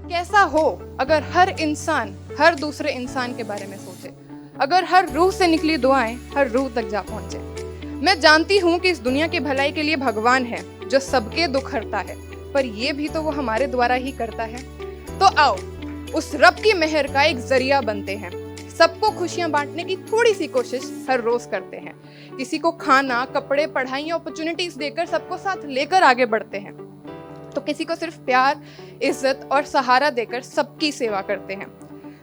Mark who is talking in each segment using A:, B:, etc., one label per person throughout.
A: कैसा हो अगर हर इंसान हर दूसरे इंसान के बारे में सोचे, अगर हर रूह से निकली दुआएं हर रूह तक जा पहुंचे। मैं जानती हूँ कि इस दुनिया की भलाई के लिए भगवान है जो सबके दुख हरता है, पर ये भी तो वो हमारे द्वारा ही करता है। तो आओ उस रब की मेहर का एक जरिया बनते हैं, सबको खुशियां बांटने की थोड़ी सी कोशिश हर रोज करते हैं। किसी को खाना, कपड़े, पढ़ाई, अपॉर्चुनिटीज देकर सबको साथ लेकर आगे बढ़ते हैं, तो किसी को सिर्फ प्यार, इज्जत और सहारा देकर सबकी सेवा करते हैं।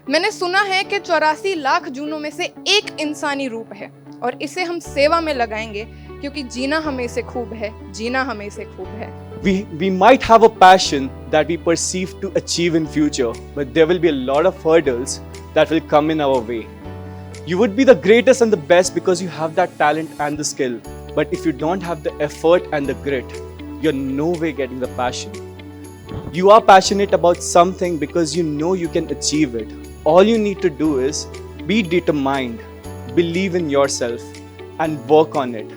A: मैंने सुना है कि 84 लाख जूनों में से एक इंसानी रूप है और इसे हम सेवा में लगाएंगे, क्योंकि जीना हमें से खूब है, जीना हमें से खूब है।
B: We might have a passion that we perceive to achieve in future, but there will be a lot of hurdles that will come in our way. You would be the greatest and the best because you have that talent and the skill, but if you don't have the effort and the grit, you're no way getting the passion. You are passionate about something because you know you can achieve it. All you need to do is be determined, believe in yourself, and work on it.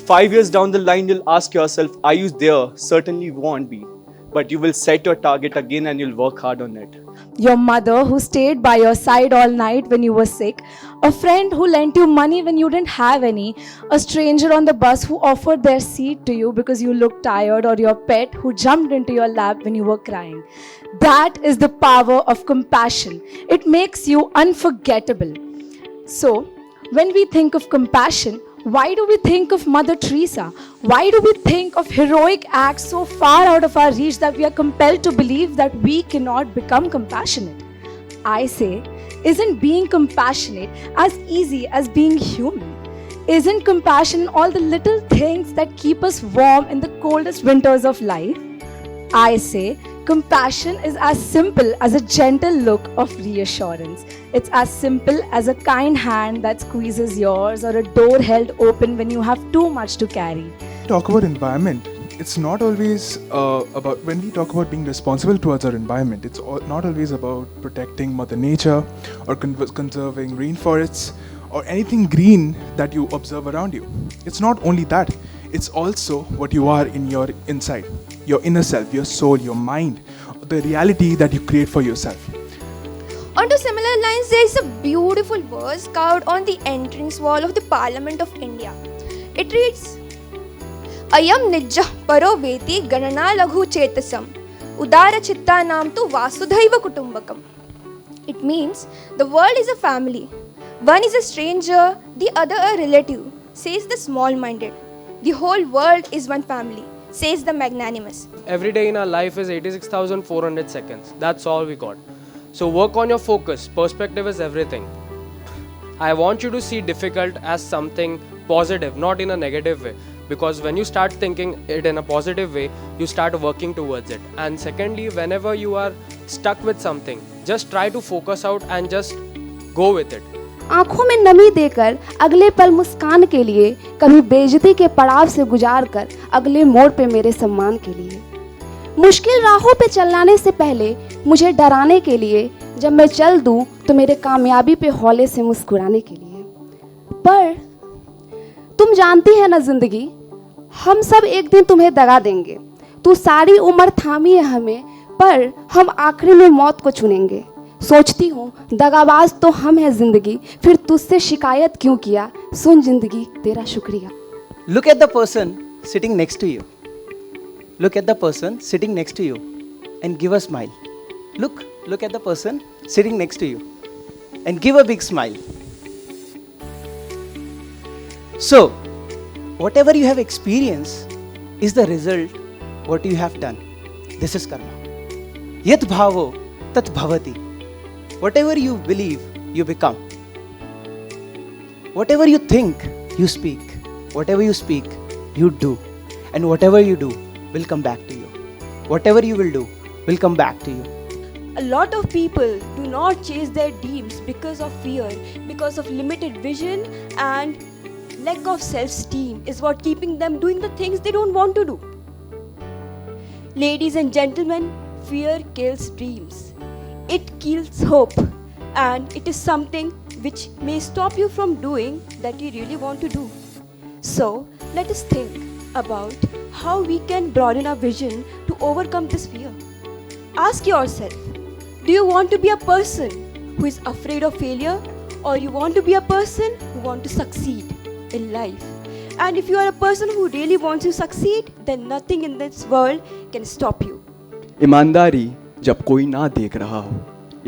B: 5 years down the line, you'll ask yourself, are you there? Certainly you won't be. But you will set your target again and you'll work hard on it.
C: Your mother who stayed by your side all night when you were sick, a friend who lent you money when you didn't have any, a stranger on the bus who offered their seat to you because you looked tired, or your pet who jumped into your lap when you were crying. That is the power of compassion. It makes you unforgettable. So, when we think of compassion, why do we think of Mother Teresa? Why do we think of heroic acts so far out of our reach that we are compelled to believe that we cannot become compassionate? I say, isn't being compassionate as easy as being human? Isn't compassion all the little things that keep us warm in the coldest winters of life? I say, compassion is as simple as a gentle look of reassurance. It's as simple as a kind hand that squeezes yours, or a door held open when you have too much to carry.
D: Talk about environment. It's not always about, when we talk about being responsible towards our environment, it's not always about protecting Mother Nature or conserving rainforests or anything green that you observe around you. It's not only that, it's also what you are in your inside, your inner self, your soul, your mind, the reality that you create for yourself.
E: On to similar lines, there is a beautiful verse carved on the entrance wall of the Parliament of India. It reads, Ayam nijjah paro veti ganana laghu chetasam udara chitta nam tu vasudhaiva kutumbakam. It means the world is a family. One is a stranger, the other a relative, says the small-minded. The whole world is one family, says the magnanimous.
F: Every day in our life is 86,400 seconds. That's all we got. So work on your focus. Perspective is everything. I want you to see difficult as something positive, not in a negative way. Because when you start thinking it in a positive way, you start working towards it. And secondly, whenever you are stuck with something, just try to focus out and just go with it.
C: आंखों में नमी देकर अगले पल मुस्कान के लिए, कभी बेइज्जती के पड़ाव से गुजार कर अगले मोड़ पे मेरे सम्मान के लिए, मुश्किल राहों पे चलाने से पहले मुझे डराने के लिए, जब मैं चल दूं तो मेरे कामयाबी पे हौले से मुस्कुराने के लिए। पर तुम जानती है ना जिंदगी, हम सब एक दिन तुम्हें दगा देंगे। तू सारी उम्र थामी है हमें, पर हम आखिरी में मौत को चुनेंगे। सोचती हूँ दगाबाज तो हम है जिंदगी, फिर तुझसे शिकायत क्यों किया, सुन जिंदगी तेरा शुक्रिया।
G: Look at the person sitting next to you. Look at the person sitting next to you and give a smile. Look at the person sitting next to you and give a big smile. So, whatever you have experienced is the result what you have done. This is karma. Yat bhavo tat bhavati. Whatever you believe, you become. Whatever you think, you speak. Whatever you speak, you do. And whatever you do will come back to you. Whatever you will do will come back to you.
H: A lot of people do not chase their dreams because of fear, because of limited vision, and lack of self-esteem is what keeping them doing the things they don't want to do. Ladies and gentlemen, fear kills dreams. It kills hope, and it is something which may stop you from doing that you really want to do. So, let us think about how we can broaden our vision to overcome this fear. Ask yourself, Do you want to be a person who is afraid of failure, or you want to be a person who want to succeed in life? And if you are a person who really wants to succeed, then nothing in this world can stop you.
I: ईमानदारी जब कोई ना देख रहा हो,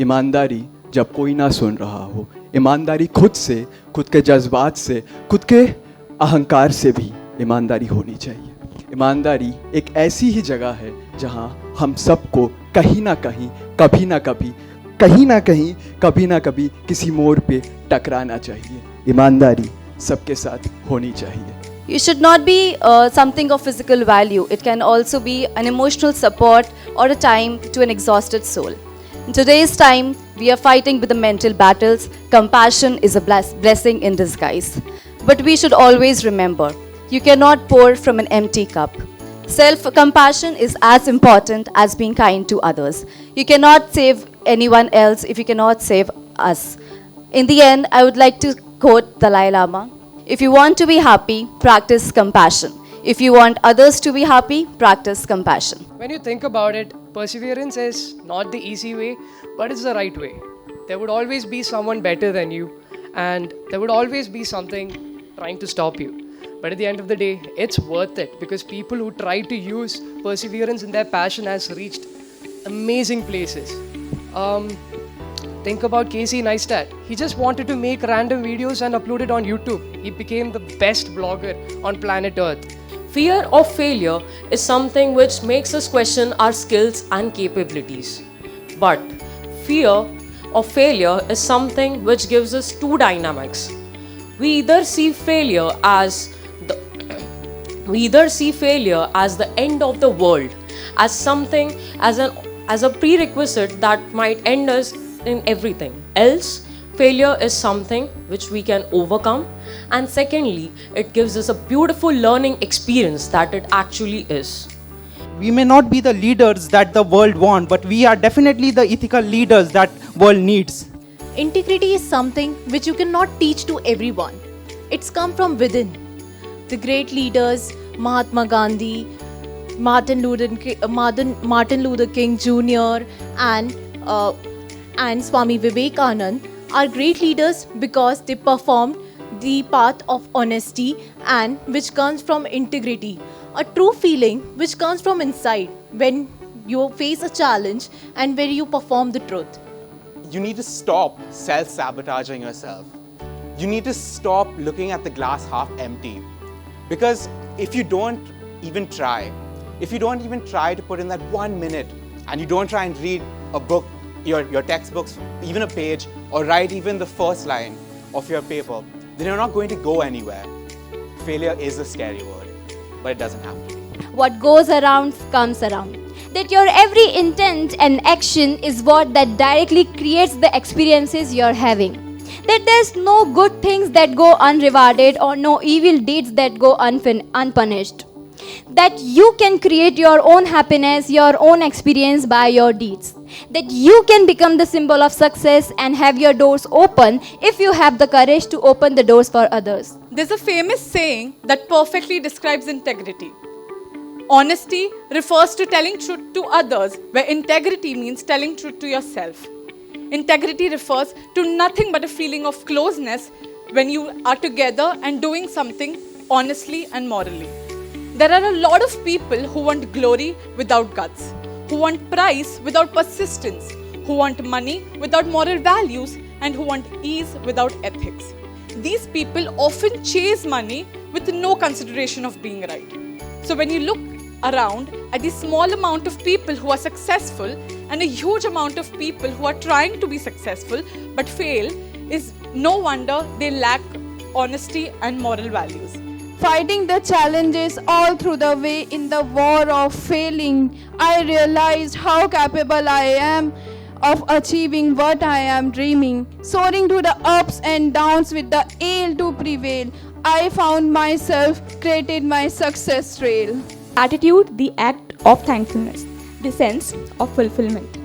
I: ईमानदारी जब कोई ना सुन रहा हो, ईमानदारी खुद से, खुद के जज्बात से, खुद के अहंकार से भी ईमानदारी होनी चाहिए। ईमानदारी एक ऐसी ही जगह है जहां हम सबको कहीं ना कहीं, कभी ना कभी, कहीं ना कहीं, कभी ना कभी किसी मोड़ पे टकराना चाहिए। ईमानदारी सबके साथ होनी चाहिए।
C: You should not be something of physical value. It can also be an emotional support or a time to an exhausted soul. In today's time, we are fighting with the mental battles. Compassion is a blessing in disguise. But we should always remember, you cannot pour from an empty cup. Self-compassion is as important as being kind to others. You cannot save anyone else if you cannot save us. In the end, I would like to quote Dalai Lama. If you want to be happy, practice compassion. If you want others to be happy, practice compassion.
F: When you think about it, perseverance is not the easy way, but it's the right way. There would always be someone better than you, and there would always be something trying to stop you. But at the end of the day, it's worth it, because people who try to use perseverance in their passion has reached amazing places. Think about Casey Neistat. He just wanted to make random videos and upload it on YouTube. He became the best blogger on planet Earth.
J: Fear of failure is something which makes us question our skills and capabilities. But fear of failure is something which gives us two dynamics. We either see failure as the end of the world, as something, as a prerequisite that might end us in everything else. Failure is something which we can overcome, and secondly, it gives us a beautiful learning experience that it actually is.
G: We may not be the leaders that the world wants, but we are definitely the ethical leaders that world needs.
K: Integrity is something which you cannot teach to everyone. It's come from within. The great leaders, Mahatma Gandhi, Martin Luther King Jr. and Swami Vivekanand are great leaders because they performed the path of honesty, and which comes from integrity, a true feeling which comes from inside when you face a challenge and when you perform the truth.
L: You need to stop self-sabotaging yourself. You need to stop looking at the glass half empty. Because if you don't even try to put in that 1 minute, and you don't try and read a book, your textbooks, even a page, or write even the first line of your paper, then you're not going to go anywhere. Failure is a scary word, but it doesn't have to be.
E: What goes around comes around. That your every intent and action is what that directly creates the experiences you're having. That there's no good things that go unrewarded or no evil deeds that go unpunished. That you can create your own happiness, your own experience by your deeds. That you can become the symbol of success and have your doors open if you have the courage to open the doors for others.
A: There's a famous saying that perfectly describes integrity. Honesty refers to telling truth to others, where integrity means telling truth to yourself. Integrity refers to nothing but a feeling of closeness when you are together and doing something honestly and morally. There are a lot of people who want glory without guts, who want prize without persistence, who want money without moral values, and who want ease without ethics. These people often chase money with no consideration of being right. So when you look around at the small amount of people who are successful and a huge amount of people who are trying to be successful but fail, is no wonder they lack honesty and moral values.
M: Fighting the challenges all through the way in the war of failing, I realized how capable I am of achieving what I am dreaming. Soaring to the ups and downs with the aim to prevail, I found myself, created my success trail.
N: Attitude, the act of thankfulness, the sense of fulfillment.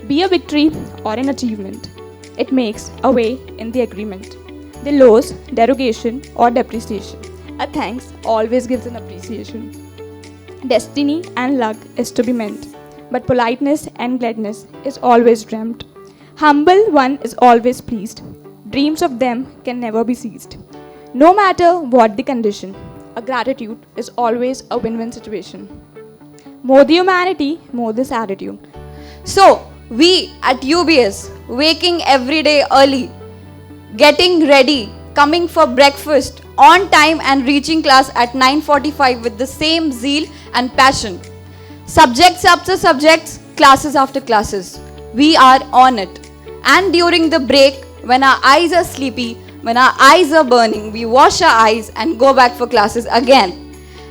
N: Be a victory or an achievement. It makes a way in the agreement. The loss, derogation or depreciation. A thanks always gives an appreciation. Destiny and luck is to be meant, but politeness and gladness is always dreamt. Humble one is always pleased. Dreams of them can never be seized. No matter what the condition, a gratitude is always a win-win situation. More the humanity, more this attitude.
O: So, we at UBS, waking every day early, getting ready, coming for breakfast on time and reaching class at 9:45 with the same zeal and passion. Subjects after subjects, classes after classes. We are on it. And during the break, when our eyes are sleepy, when our eyes are burning, we wash our eyes and go back for classes again.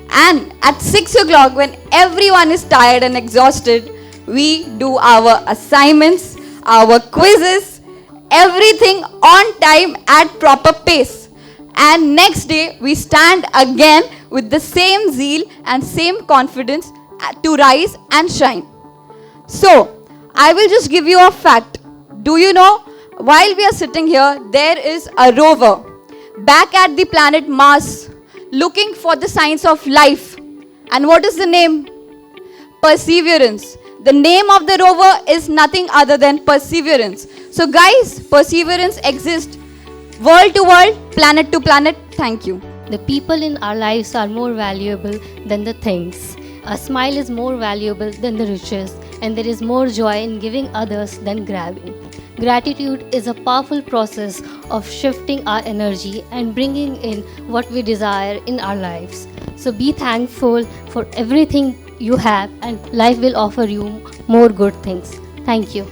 O: And at 6 o'clock, when everyone is tired and exhausted, we do our assignments, our quizzes, everything on time at proper pace. And next day, we stand again with the same zeal and same confidence to rise and shine. So, I will just give you a fact. Do you know, while we are sitting here, there is a rover back at the planet Mars looking for the signs of life. And what is the name? Perseverance. The name of the rover is nothing other than Perseverance. So guys, Perseverance exists world to world, planet to planet. Thank you.
P: The people in our lives are more valuable than the things. A smile is more valuable than the riches, and there is more joy in giving others than grabbing. Gratitude is a powerful process of shifting our energy and bringing in what we desire in our lives. So be thankful for everything you have, and life will offer you more good things. Thank you.